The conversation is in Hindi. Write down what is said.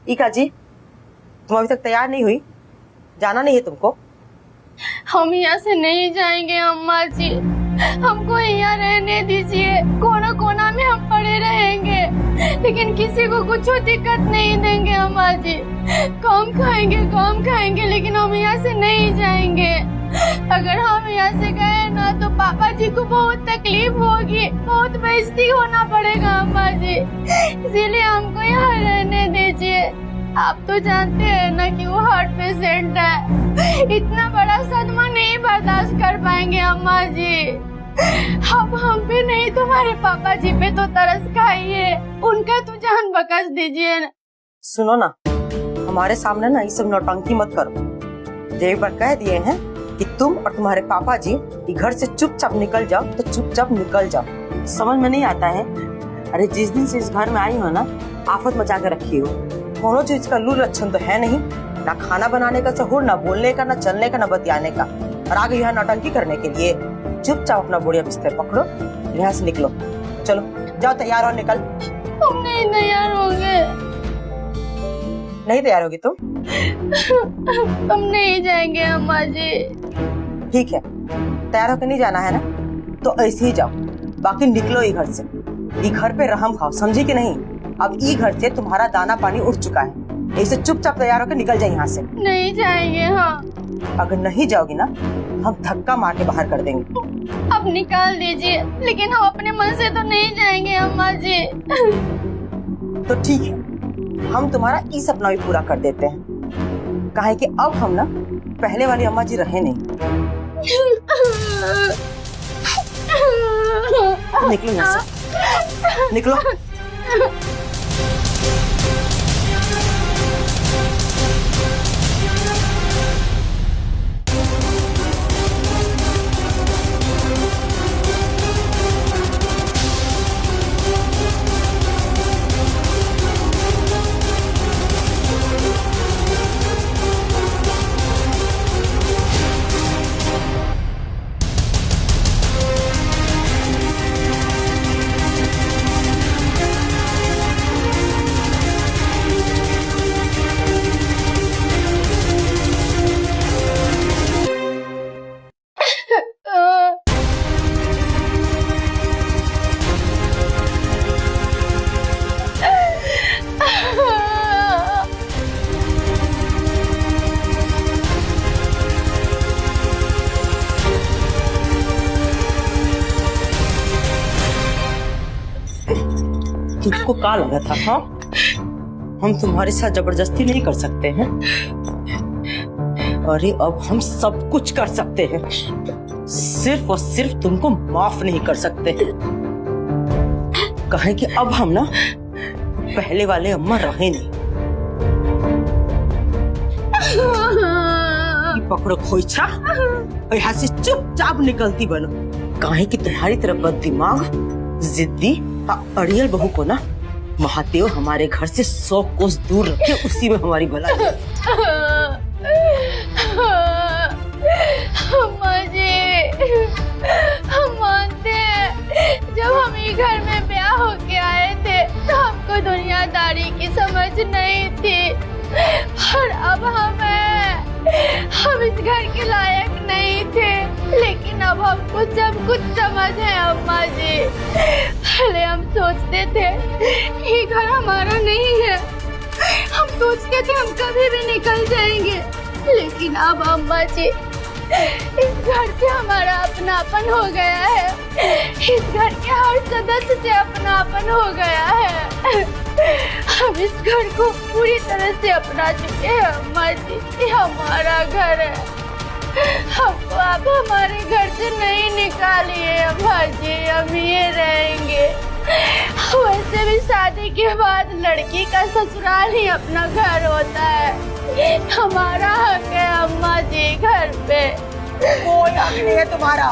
ईका जी, तुम अभी तक तैयार नहीं हुई? जाना नहीं है तुमको? हम यहाँ से नहीं जाएंगे अम्मा जी, हमको यहाँ रहने दीजिए। कोना कोना में हम पड़े रहेंगे, लेकिन किसी को कुछ दिक्कत नहीं देंगे अम्मा जी। कम खाएंगे, लेकिन हम यहाँ से नहीं जाएंगे। अगर हम यहाँ से गए ना तो पापा जी को बहुत तकलीफ होगी, बहुत बेइज्जती होना पड़ेगा अम्मा जी। इसीलिए हमको यहाँ रहने दीजिए। आप तो जानते हैं ना कि वो हार्ट पेशेंट है, इतना बड़ा सदमा नहीं बर्दाश्त कर पाएंगे अम्मा जी। अब हम पे नहीं, तुम्हारे पापा जी पे तो तरस खाइए, उनका तो जान बख्श दीजिए। सुनो ना, हमारे सामने ना ये सब नौटंकी मत करो। एक बार कह दिए हैं कि तुम और तुम्हारे पापा जी घर से चुपचाप निकल जाओ तो चुपचाप निकल जाओ। समझ में नहीं आता है? अरे जिस दिन से इस घर में आई हो ना, आफत मचा के रखी हो। कोनो चीज का लूल लक्षण तो है नहीं, ना खाना बनाने का सहूर, ना बोलने का, ना चलने का, ना बतियाने का, और आगे यहाँ नौटंकी करने के लिए। चुपचाप अपना बुढ़िया बिस्तर पकड़ो, यहाँ से निकलो। चलो जाओ, तैयार हो, निकल। हम नहीं तैयार होंगे। नहीं तैयार होगी तुम? हम नहीं जाएंगे अम्मा जी। ठीक है, तैयार होकर नहीं जाना है ना, तो ऐसे ही जाओ। बाकी निकलो ये घर से। ये घर पे रहम खाओ, समझी कि नहीं? अब ये घर से तुम्हारा दाना पानी उठ चुका है, ऐसे चुपचाप तैयार होकर निकल जाए यहाँ से। नहीं जाएंगे। हाँ, अगर नहीं जाओगी ना, हम धक्का मार के बाहर कर देंगे। अब निकाल दीजिए, लेकिन हम अपने मन से तो नहीं जाएंगे अम्मा जी। तो ठीक है, हम तुम्हारा ई सपना भी पूरा कर देते हैं। काहे कि अब हम ना पहले वाली अम्मा जी रहे नहीं। निकलो यहाँ से, निकलो। तुमको क्या लगा था? हाँ, हम तुम्हारे साथ जबरदस्ती नहीं कर सकते हैं। अरे अब हम सब कुछ कर सकते हैं, सिर्फ और सिर्फ तुमको माफ नहीं कर सकते। कहें कि अब हम ना पहले वाले अम्मा रहे नहीं। पकड़ो खोइछा, यहाँ से चुपचाप निकलती बनो। कहें कि तुम्हारी तरफ बददिमाग, जिद्दी अड़ियल बहू को ना महादेव हमारे घर से 100 कोस दूर रखे, उसी में हमारी भलाई है। अम्मा जी, हम मानते हैं जब हम ये घर में ब्याह होके आए थे तो हमको दुनियादारी की समझ नहीं थी, और अब हम इस घर के लायक नहीं थे, लेकिन अब हमको सब कुछ समझ है अम्मा जी। पहले हम सोचते थे ये घर हमारा नहीं है, हम सोचते थे हम कभी भी निकल जाएंगे, लेकिन अब अम्मा जी इस घर से हमारा अपनापन हो गया है, इस घर के हर सदस्य से अपनापन हो गया है। हम इस घर को पूरी तरह से अपना चुके हैं अम्मा जी, ये हमारा घर है। हमको आप हमारे घर से नहीं निकालिए अम्मा जी, हम ये रहेंगे। वैसे भी शादी के बाद लड़की का ससुराल ही अपना घर होता है, हमारा हक है अम्मा जी घर पे। कोई हक नहीं है तुम्हारा।